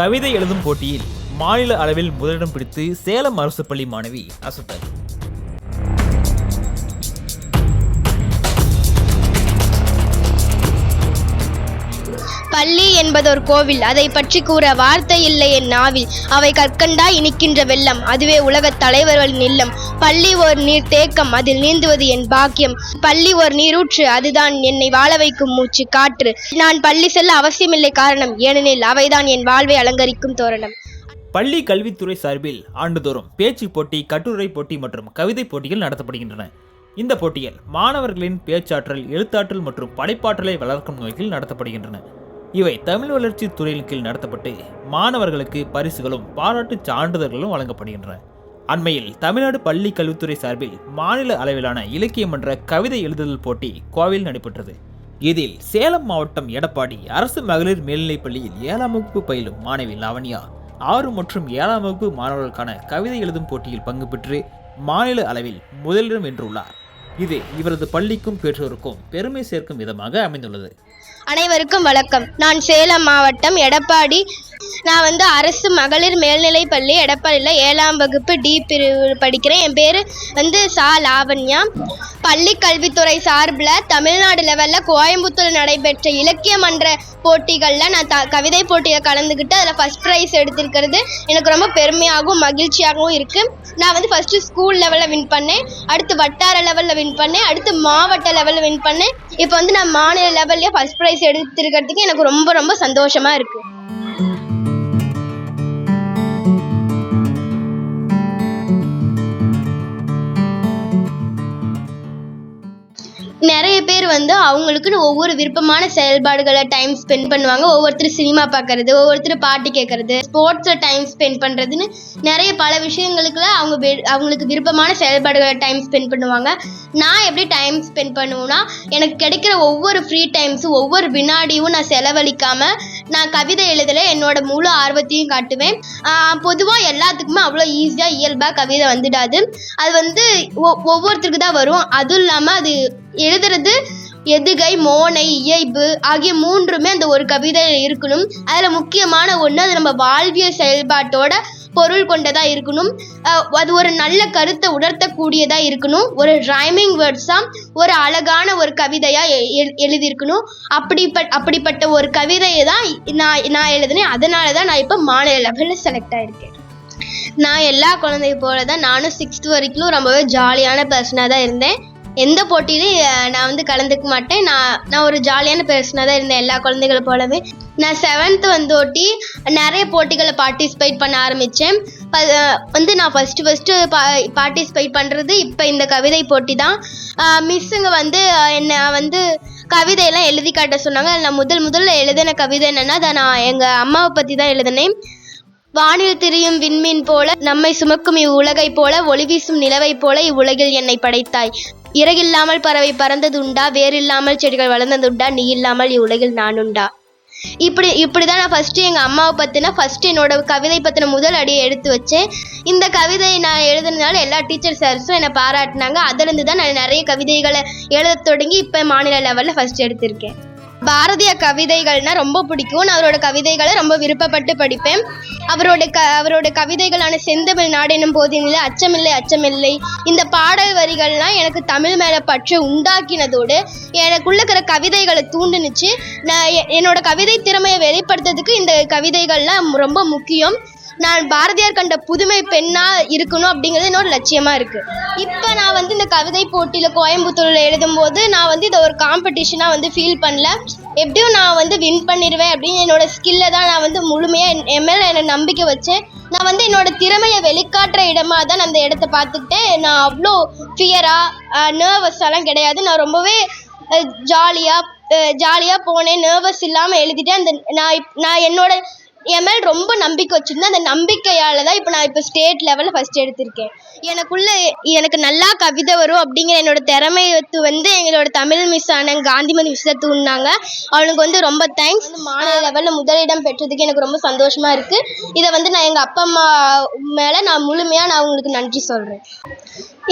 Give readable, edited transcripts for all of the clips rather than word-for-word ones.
கவிதை எழுதும் போட்டியில் மாநில அளவில் முதலிடம் பிடித்து சேலம் அரசு பள்ளி மாணவி அசத்தல். பள்ளி என்பதொரு கோவில், அதை பற்றி கூற வார்த்தை இல்லை என் நாவில். அவை கற்கண்டாய் இனிக்கின்ற வெள்ளம், அதுவே உலகத் தலைவர்களின் இல்லம். பள்ளி ஒரு நீர் தேக்கம், அதில் நீந்துவது என் பாக்கியம். பள்ளி ஒரு நீரூற்று, அதுதான் என்னை வாழ வைக்கும் மூச்சு காற்று. நான் பள்ளி செல்ல அவசியமில்லை காரணம், ஏனெனில் அவைதான் என் வாழ்வை அலங்கரிக்கும் தோரணம். பள்ளி கல்வித்துறை சார்பில் ஆண்டுதோறும் பேச்சு போட்டி, கட்டுரை போட்டி மற்றும் கவிதை போட்டிகள் நடத்தப்படுகின்றன. இந்த போட்டிகள் மாணவர்களின் பேச்சாற்றல், எழுத்தாற்றல் மற்றும் படைப்பாற்றலை வளர்க்கும் நோக்கில் நடத்தப்படுகின்றன. இவை தமிழ் வளர்ச்சி துறையின் கீழ் நடத்தப்பட்டு மாணவர்களுக்கு பரிசுகளும் பாராட்டு சான்றிதழ்களும் வழங்கப்படுகின்றன. அண்மையில் தமிழ்நாடு பள்ளி கல்வித்துறை சார்பில் மாநில அளவிலான இலக்கிய மன்ற கவிதை எழுதுதல் போட்டி கோவையில் நடைபெற்றது. இதில் சேலம் மாவட்டம் எடப்பாடி அரசு மகளிர் மேல்நிலைப் பள்ளியில் 7ஆம் வகுப்பு பயிலும் மாணவி லாவண்யா 6 மற்றும் 7ஆம் வகுப்பு மாணவர்களுக்கான கவிதை எழுதும் போட்டியில் பங்கு பெற்று மாநில அளவில் முதலிடம் வென்றுள்ளார். இது இவரது பள்ளிக்கும் பெற்றோருக்கும் பெருமை சேர்க்கும் விதமாக அமைந்துள்ளது. அனைவருக்கும் வணக்கம். நான் சேலம் மாவட்டம் எடப்பாடி. நான் அரசு மகளிர் மேல்நிலைப் பள்ளி எடப்பாடியில் 7ஆம் வகுப்பு டி பிரிவு படிக்கிறேன். என் பேர் சா லாவண்யா. பள்ளி கல்வித்துறை சார்பில் தமிழ்நாடு லெவலில் கோயம்புத்தூர் நடைபெற்ற இலக்கிய மன்ற போட்டிகளில் நான் கவிதை போட்டியில் கலந்துக்கிட்டு அதில் ஃபஸ்ட் ப்ரைஸ் எடுத்திருக்கிறது எனக்கு ரொம்ப பெருமையாகவும் மகிழ்ச்சியாகவும் இருக்குது. நான் ஃபஸ்ட்டு ஸ்கூல் லெவலில் வின் பண்ணேன், அடுத்து வட்டார லெவலில் வின் பண்ணேன், அடுத்து மாவட்ட லெவலில் வின் பண்ணேன். இப்போ நான் மாநில லெவல்லையே ஃபஸ்ட் ப்ரைஸ் எடுத்திருக்கிறதுக்கு எனக்கு ரொம்ப ரொம்ப சந்தோஷமாக இருக்குது. நிறைய பேர் அவங்களுக்குன்னு ஒவ்வொரு விருப்பமான செயல்பாடுகளை டைம் ஸ்பெண்ட் பண்ணுவாங்க. ஒவ்வொருத்தர் சினிமா பார்க்கறது, ஒவ்வொருத்தர் பாட்டு கேட்கறது, ஸ்போர்ட்ஸில் டைம் ஸ்பெண்ட் பண்ணுறதுன்னு நிறைய பல விஷயங்களுக்குள்ள அவங்களுக்கு விருப்பமான செயல்பாடுகளை டைம் ஸ்பெண்ட் பண்ணுவாங்க. நான் எப்படி டைம் ஸ்பெண்ட் பண்ணுவேன்னா, எனக்கு கிடைக்கிற ஒவ்வொரு ஃப்ரீ டைம்ஸும் ஒவ்வொரு வினாடியும் நான் செலவழிக்காமல் நான் கவிதை எழுதல என்னோட முழு ஆர்வத்தையும் காட்டுவேன். பொதுவாக எல்லாத்துக்குமே அவ்வளோ ஈஸியாக இயல்பாக கவிதை வந்துடாது. அது ஒவ்வொருத்தருக்கு தான் வரும். அதுவும் இல்லாமல் அது எழுதுறது எதுகை, மோனை, இயைபு ஆகிய 3மே அந்த ஒரு கவிதையில் இருக்கணும். அதில் முக்கியமான ஒன்று, அது நம்ம வாழ்வியல் செயல்பாட்டோட பொருள் கொண்டதாக இருக்கணும். அது ஒரு நல்ல கருத்தை உணர்த்தக்கூடியதாக இருக்கணும். ஒரு ரைமிங் வேர்ட்ஸாக ஒரு அழகான ஒரு கவிதையாக எழுதியிருக்கணும். அப்படிப்பட்ட ஒரு கவிதையை தான் நான் எழுதினேன். அதனால தான் நான் இப்போ மாநில லெவலில் செலக்ட் ஆகிருக்கேன். நான் எல்லா குழந்தைய போல தான் நானும் 6th வரைக்கும் ரொம்பவே ஜாலியான பர்சனாக தான் இருந்தேன். எந்த போட்டியிலையும் நான் கலந்துக்க மாட்டேன். நான் ஒரு ஜாலியான பர்சனாக தான் இருந்தேன் எல்லா குழந்தைகளை போலவே. நான் 7th ஒட்டி நிறைய போட்டிகளை பார்ட்டிசிபேட் பண்ண ஆரம்பித்தேன். நான் ஃபஸ்ட்டு பார்ட்டிசிபேட் பண்ணுறது இப்போ இந்த கவிதை போட்டி தான். மிஸ்ஸுங்க என்னை கவிதையெல்லாம் எழுதி காட்ட சொன்னாங்க. நான் முதல்ல எழுதின கவிதை என்னென்னா, அதை நான் எங்கள் அம்மாவை பற்றி தான் எழுதினேன். வானில் திரியும் விண்மீன் போல நம்மை சுமக்கும் இவ்வுலகை போல, ஒளி வீசும் நிலவை போல இவ்வுலகில் என்னை படைத்தாய். இறகில்லாமல் பறவை பறந்ததுண்டா, வேறில்லாமல் செடிகள் வளர்ந்ததுண்டா, நீ இல்லாமல் இவ்வுலகில் நானுண்டா. இப்படிதான் நான் ஃபஸ்ட்டு எங்கள் அம்மாவை ஃபஸ்ட்டு என்னோட கவிதை பற்றின முதல் அடியை எடுத்து வச்சேன். இந்த கவிதை நான் எழுதுனதுனால எல்லா டீச்சர் சார்ஸும் என்னை பாராட்டினாங்க. அதிலிருந்து தான் நான் நிறைய கவிதைகளை எழுத தொடங்கி இப்போ மாநில லெவலில் ஃபஸ்ட் எடுத்திருக்கேன். பாரதிய கவிதைகள்னால் ரொம்ப பிடிக்கும். நான் அவரோட கவிதைகளை ரொம்ப விருப்பப்பட்டு படிப்பேன். அவரோட கவிதைகளான செந்தமிழ் நாடு எனும் போதினிலே, அச்சமில்லை அச்சமில்லை, இந்த பாடல் வரிகள்லாம் எனக்கு தமிழ் மேலே பற்று உண்டாக்கினதோடு எனக்குள்ள இருக்கிற கவிதைகளை தூண்டுனுச்சு. நான் என்னோட கவிதை திறமையை வெளிப்படுத்துறதுக்கு இந்த கவிதைகள்லாம் ரொம்ப முக்கியம். நான் பாரதியார் கண்ட புதுமை பெண்ணாக இருக்கணும் அப்படிங்கிறது என்னோட லட்சியமாக இருக்குது. இப்போ நான் இந்த கவிதை போட்டியில் கோயம்புத்தூரில் எழுதும்போது நான் இதை ஒரு காம்படிஷனாக ஃபீல் பண்ணல. எப்படியும் நான் வின் பண்ணிடுவேன் அப்படின்னு என்னோட ஸ்கில்லை தான் நான் முழுமையாக என் மேலே எனக்கு நம்பிக்கை வச்சேன். நான் என்னோட திறமையை வெளிக்காட்டுற இடமா தான் அந்த இடத்த பார்த்துக்கிட்டேன். நான் அவ்வளோ ஃபியராக நர்வஸாலாம் கிடையாது. நான் ரொம்பவே ஜாலியாக போனேன். நர்வஸ் இல்லாமல் எழுதிட்டேன். நான் என்னோட என் மேல் ரொம்ப நம்பிக்கை வச்சுருந்தேன். அந்த நம்பிக்கையால் தான் நான் ஸ்டேட் லெவலில் ஃபஸ்ட் எடுத்திருக்கேன். எனக்கு நல்லா கவிதை வரும் அப்படிங்கிற என்னோட திறமையை எங்களோட தமிழ் மிஸ்ஸான காந்திமதி மிஸ்ஸை தூண்டினாங்க. அவனுக்கு ரொம்ப தேங்க்ஸ். மாநில லெவலில் முதலிடம் பெற்றதுக்கு எனக்கு ரொம்ப சந்தோஷமாக இருக்குது. இதை நான் எங்கள் அப்பா அம்மா மேலே நான் முழுமையாக அவங்களுக்கு நன்றி சொல்கிறேன்.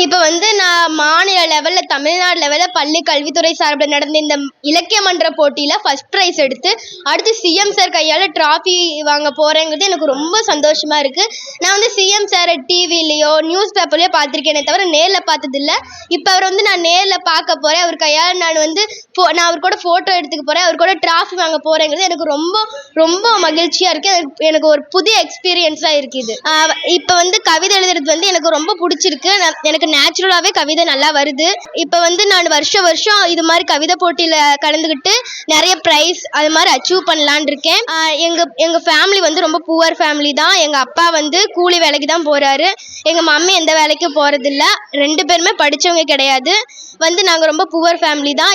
இப்போ நான் மாநில லெவலில் தமிழ்நாடு லெவலில் பள்ளி கல்வித்துறை சார்பில் நடந்த இந்த இலக்கிய மன்ற போட்டியில் ஃபஸ்ட் ப்ரைஸ் எடுத்து அடுத்து சிஎம் சார் கையால் ட்ராஃபி வாங்க போகிறேங்கிறது எனக்கு ரொம்ப சந்தோஷமாக இருக்குது. நான் வந்து சிஎம் சாரை டிவிலேயோ நியூஸ் பேப்பர்லேயோ பார்த்துருக்கேனே தவிர நேரில் பார்த்ததில்ல. இப்போ அவர் வந்து நான் நேரில் பார்க்க போகிறேன். அவர் கையால் நான் வந்து நான் அவர் கூட ஃபோட்டோ எடுத்துக்க போகிறேன். அவர் கூட ட்ராஃபி வாங்க போகிறேங்கிறது எனக்கு ரொம்ப ரொம்ப மகிழ்ச்சியாக இருக்குது. எனக்கு ஒரு புதிய எக்ஸ்பீரியன்ஸாக இருக்குது. இப்போ வந்து கவிதை எழுதுறது வந்து எனக்கு ரொம்ப பிடிச்சிருக்கு. எனக்கு நேச்சுரலாகவே கவிதை நல்லா வருது. இப்போ வந்து நான் வருஷம் இது மாதிரி கவிதை போட்டியில் கலந்துக்கிட்டு நிறைய ப்ரைஸ் அது மாதிரி அச்சீவ் பண்ணலான் இருக்கேன். எங்கள் ஃபேமிலி வந்து ரொம்ப புவர் ஃபேமிலி தான். எங்கள் அப்பா வந்து கூலி வேலைக்கு தான் போகிறாரு. எங்கள் மம்மி எந்த வேலைக்கும் போகிறதில்ல. 2 பேருமே படித்தவங்க கிடையாது. வந்து நாங்கள் ரொம்ப புவர் ஃபேமிலி தான்.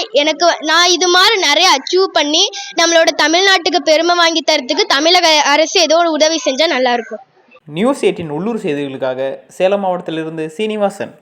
நான் இது மாதிரி நிறைய அச்சீவ் பண்ணி நம்மளோட தமிழ்நாட்டுக்கு பெருமை வாங்கி தரத்துக்கு தமிழக அரசு ஏதோ ஒரு உதவி செஞ்சால் நல்லாயிருக்கும். நியூஸ் 18 உள்ளூர் செய்திகளுக்காக சேலம் மாவட்டத்திலிருந்து சீனிவாசன்.